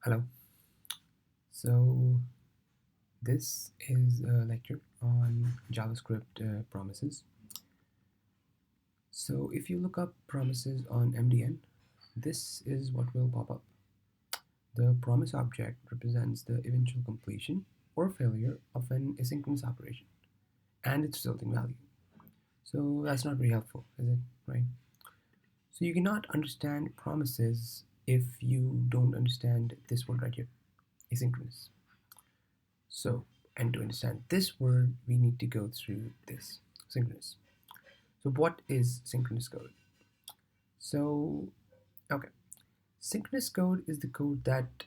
Hello. So this is a lecture on JavaScript promises. So if you look up promises on MDN, this is what will pop up. The promise object represents the eventual completion or failure of an asynchronous operation and its resulting value. So that's not very helpful, is it? Right? So you cannot understand promises if you don't understand this word right here, asynchronous. So, and to understand this word, we need to go through this, synchronous. So what is synchronous code? So, okay, synchronous code is the code that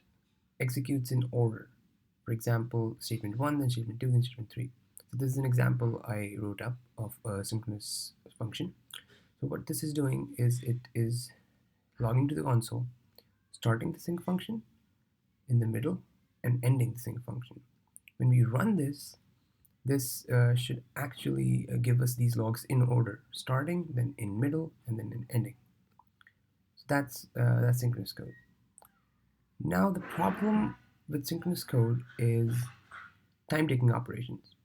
executes in order. For example, statement 1, then statement 2, then statement 3. So this is an example I wrote up of a synchronous function. So what this is doing is it is logging to the console, starting the sync function in the middle, and ending the sync function. When we run this, should actually give us these logs in order, starting, then in middle, and then in ending. So that's synchronous code. Now the problem with synchronous code is time-taking operations.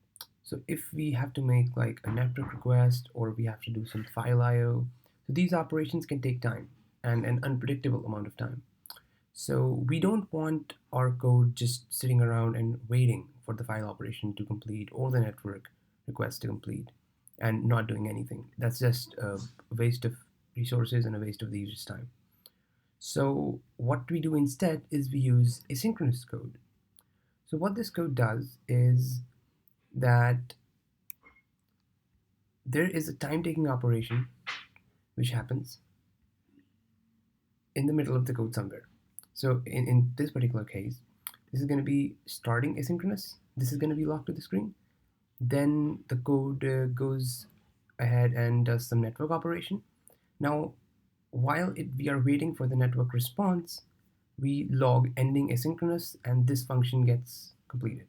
So if we have to make like a network request or we have to do some file I/O, so these operations can take time and an unpredictable amount of time. So we don't want our code just sitting around and waiting for the file operation to complete or the network request to complete and not doing anything. That's just a waste of resources and a waste of the user's time. So what we do instead is we use asynchronous code. So what this code does is that there is a time-taking operation which happens in the middle of the code somewhere. So in this particular case, this is going to be starting asynchronous. This is going to be locked to the screen. Then the code goes ahead and does some network operation. Now, while we are waiting for the network response, we log ending asynchronous and this function gets completed.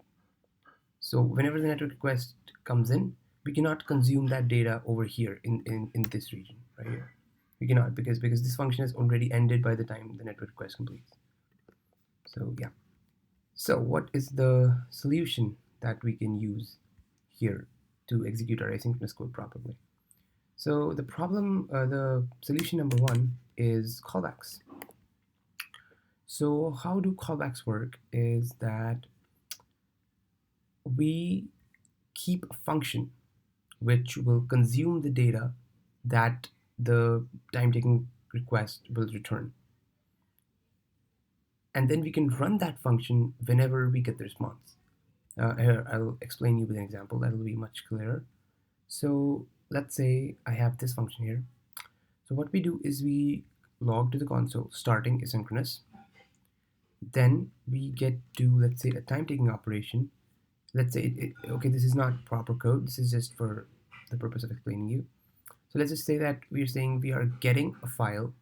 So whenever the network request comes in, we cannot consume that data over here in this region right here. We cannot because this function is already ended by the time the network request completes. So yeah. So what is the solution that we can use here to execute our asynchronous code properly? So the solution number one is callbacks. So how do callbacks work is that we keep a function which will consume the data that the time-taking request will return. And then we can run that function whenever we get the response. Here, I'll explain you with an example that'll be much clearer. So let's say I have this function here. So what we do is we log to the console starting asynchronous. Then we get to, let's say, a time-taking operation. Let's say, okay, this is not proper code. This is just for the purpose of explaining you. So let's just say that we're saying we are getting a file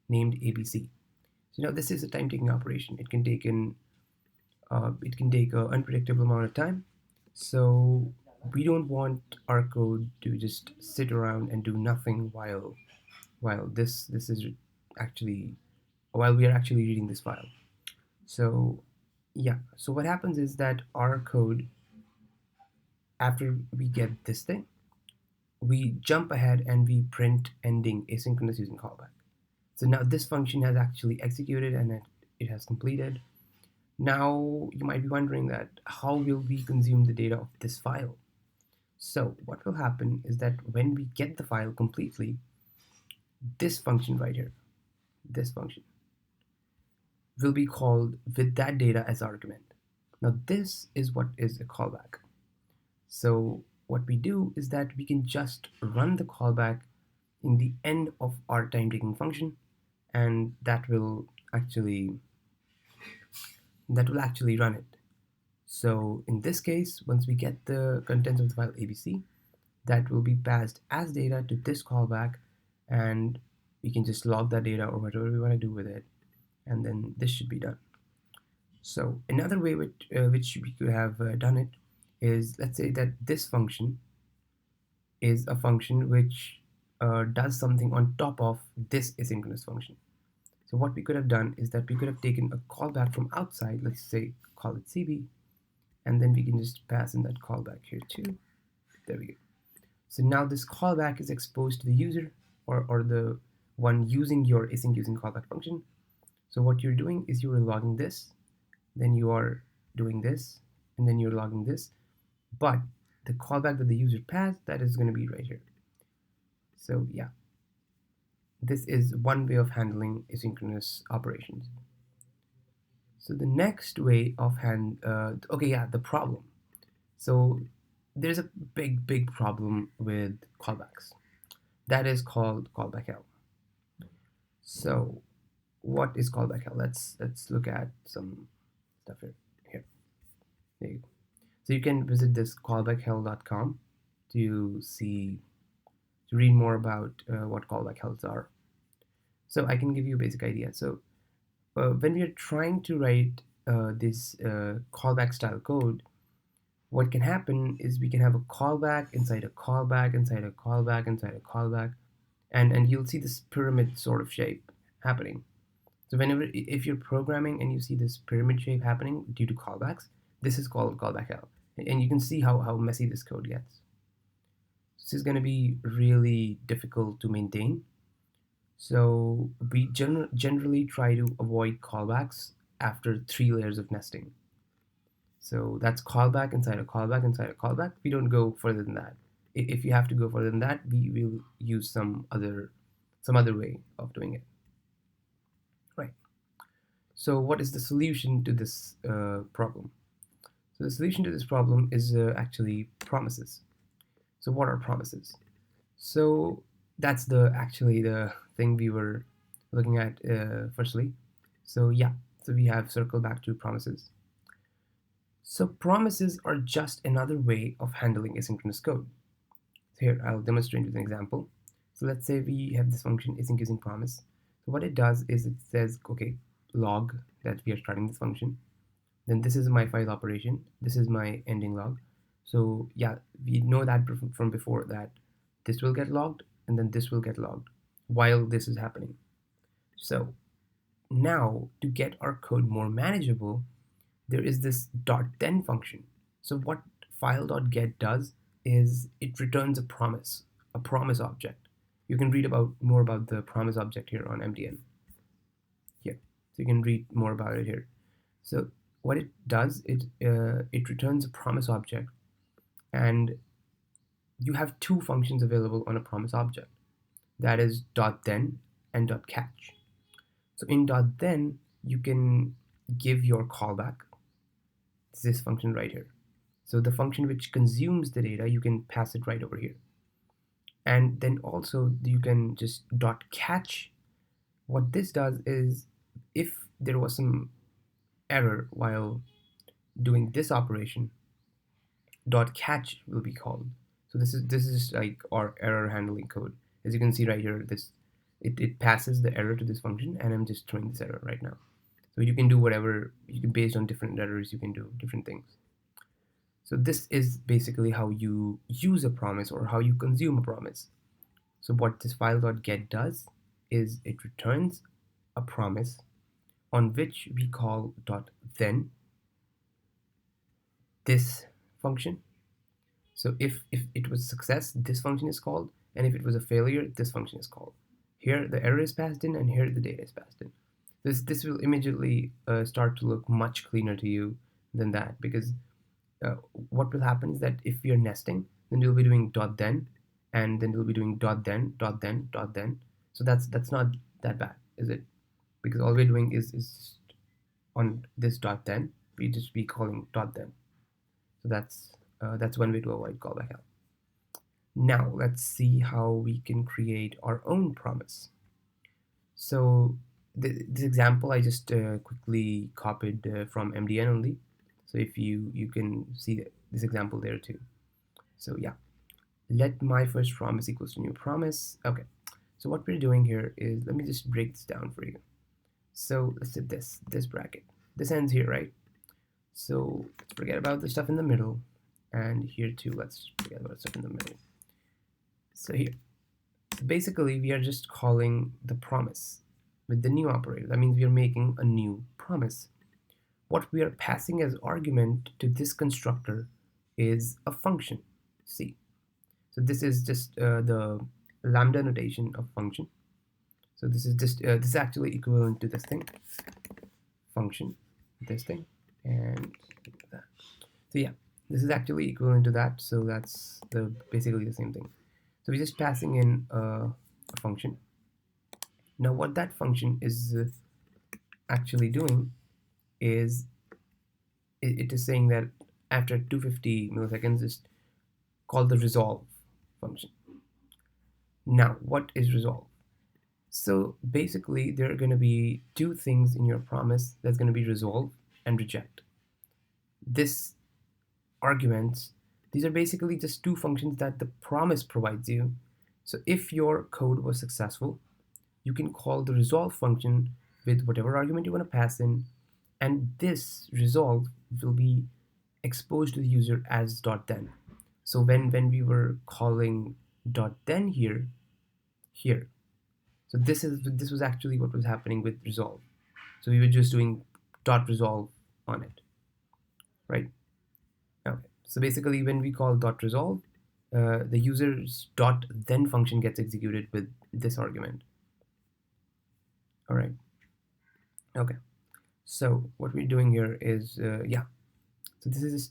named ABC. So now this is a time-taking operation. It can take an unpredictable amount of time. So we don't want our code to just sit around and do nothing while this is actually while we are actually reading this file. So yeah, so what happens is that our code, after we get this thing, we jump ahead and we print ending asynchronous using callback. So now this function has actually executed and it has completed. Now you might be wondering that how will we consume the data of this file? So what will happen is that when we get the file completely, this function right here, this function, will be called with that data as argument. Now this is what is a callback. So what we do is that we can just run the callback in the end of our time-taking function, and that will actually run it. So in this case, once we get the contents of the file ABC, that will be passed as data to this callback, and we can just log that data or whatever we want to do with it, and then this should be done. So another way which we could have done it is, let's say that this function is a function which does something on top of this asynchronous function. So what we could have done is that we could have taken a callback from outside, let's say call it CB, and then we can just pass in that callback here too. There we go. So now this callback is exposed to the user or the one using your async using callback function. So what you're doing is you're logging this, then you are doing this, and then you're logging this. But the callback that the user passed, that is going to be right here. So yeah, this is one way of handling asynchronous operations. So the next way of the problem. So there's a big problem with callbacks. That is called callback hell. So what is callback hell? Let's look at some stuff here. There you go. So you can visit this callbackhell.com to read more about what callback hells are. So I can give you a basic idea. So when we are trying to write this callback style code, what can happen is we can have a callback inside a callback inside a callback inside a callback, and you'll see this pyramid sort of shape happening. So whenever if you're programming and you see this pyramid shape happening due to callbacks, this is called callback hell, and you can see how messy this code gets. This is going to be really difficult to maintain. So we generally try to avoid callbacks after 3 layers of nesting. So that's callback inside a callback inside a callback. We don't go further than that. If you have to go further than that, we will use some other way of doing it. Right. So what is the solution to this problem? So the solution to this problem is actually promises. So what are promises? So that's actually the thing we were looking at firstly. So yeah, so we have circled back to promises. So promises are just another way of handling asynchronous code. So here I'll demonstrate with an example. So let's say we have this function async using promise. So what it does is it says, okay, log that we are starting this function. Then this is my file operation. This is my ending log. So yeah, we know that from before that this will get logged and then this will get logged while this is happening. So now to get our code more manageable, there is this .then function. So what file.get does is it returns a promise object. You can read more about the promise object here on MDN. Here, so you can read more about it here. So what it does, it returns a promise object, and you have two functions available on a promise object. That is .then and .catch. So in .then, you can give your callback. It's this function right here. So the function which consumes the data, you can pass it right over here. And then also you can just .catch. What this does is if there was some error while doing this operation, .catch will be called. So this is like our error handling code. As you can see right here, it passes the error to this function, and I'm just throwing this error right now. So you can do whatever, based on different errors, you can do different things. So this is basically how you use a promise or how you consume a promise. So what this file.get does is it returns a promise on which we call .then this function. So if it was success, this function is called, and if it was a failure, this function is called. Here the error is passed in, and here the data is passed in. This will immediately start to look much cleaner to you than that, because what will happen is that if you're nesting, then you'll be doing .then, and then you'll be doing .then. So that's not that bad, is it? Because all we're doing is on this .then, we just be calling .then. So that's one way to avoid callback hell. Now let's see how we can create our own promise. So this example I just quickly copied from MDN only. So if you can see this example there too. So yeah, let my first promise equals to new promise. Okay, so what we're doing here is, let me just break this down for you. So let's say this bracket. This ends here, right? So let's forget about the stuff in the middle, and here too, let's forget about stuff in the middle. So here, basically we are just calling the promise. with the new operator. That means we are making a new promise. What we are passing as argument to this constructor is a function, C. So this is just the lambda notation of function. So this is just this is actually equivalent to this thing, function, this thing, and that. So yeah, this is actually equivalent to that. So that's basically the same thing. So we're just passing in a function. Now what that function is actually doing is it is saying that after 250 milliseconds, just call the resolve function. Now what is resolve? So basically there are going to be two things in your promise that's going to be resolve and reject. This arguments, these are basically just two functions that the promise provides you. So if your code was successful, you can call the resolve function with whatever argument you want to pass in, and this resolve will be exposed to the user as .then. So when we were calling .then here, so this was actually what was happening with resolve. So we were just doing .resolve on it, right? Okay. So basically, when we call .resolve, the user's .then function gets executed with this argument. All right. Okay. So what we're doing here is yeah. So this is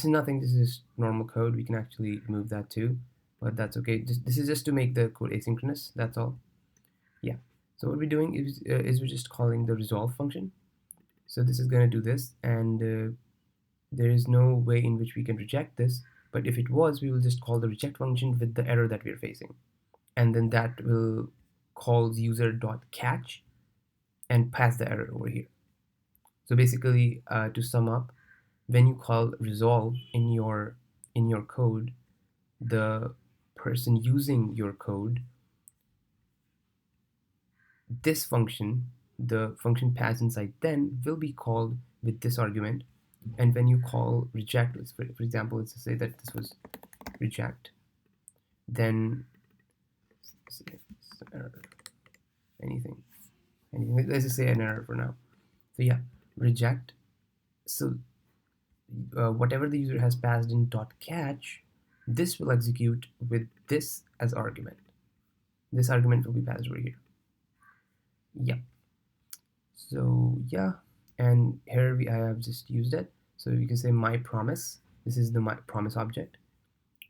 nothing. This is normal code. We can actually move that too, but that's okay. This is just to make the code asynchronous. That's all. Yeah. So what we're doing is we're just calling the resolve function. So this is going to do this, and there is no way in which we can reject this. But if it was, we will just call the reject function with the error that we're facing, and then that will call user.catch and pass the error over here. So basically, to sum up, when you call resolve in your code, the person using your code, this function, the function passed inside then, will be called with this argument. And when you call reject, for example, let's say that this was reject, then error, anything, let's just say an error for now. So yeah, reject. So whatever the user has passed in .catch, this will execute with this as argument. This argument will be passed over here. Yeah. So yeah, and here I have just used it. So you can say my promise. This is the my promise object.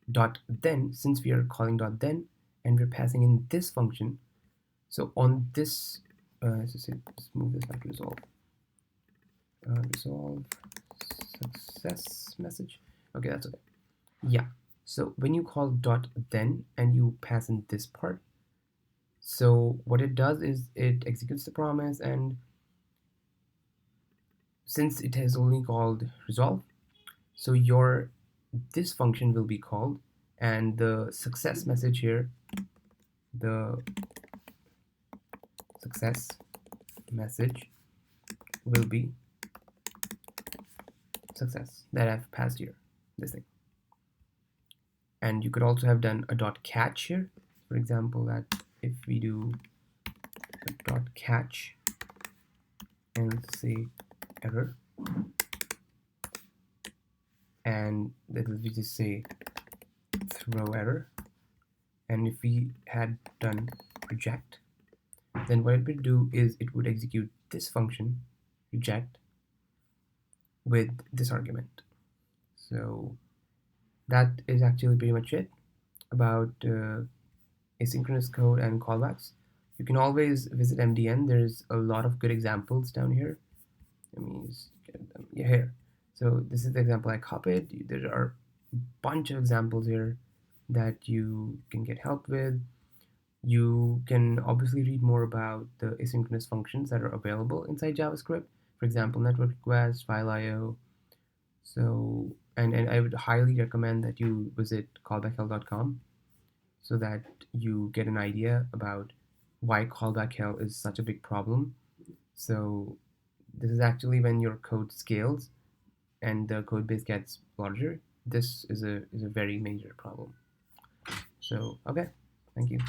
.then, since we are calling .then and we're passing in this function. So on this, let's move this back to resolve. Resolve success message. Okay, that's okay. Yeah. So when you call .then and you pass in this part, so what it does is it executes the promise, and since it has only called resolve, so this function will be called, and the success message here, the success message will be success that I've passed here, this thing. And you could also have done a .catch here, for example, that if we do a .catch and say error, and that will just say throw error, and if we had done reject, then what it would do is it would execute this function reject with this argument. So that is actually pretty much it about asynchronous code and callbacks. You can always visit MDN. There's a lot of good examples down here. Let me just get them. Yeah, here. So this is the example I copied. There are a bunch of examples here that you can get help with. You can obviously read more about the asynchronous functions that are available inside JavaScript. For example, network request, file IO. So, and I would highly recommend that you visit callbackhell.com so that you get an idea about why callback hell is such a big problem. So this is actually when your code scales and the code base gets larger. This is a very major problem. So okay, thank you.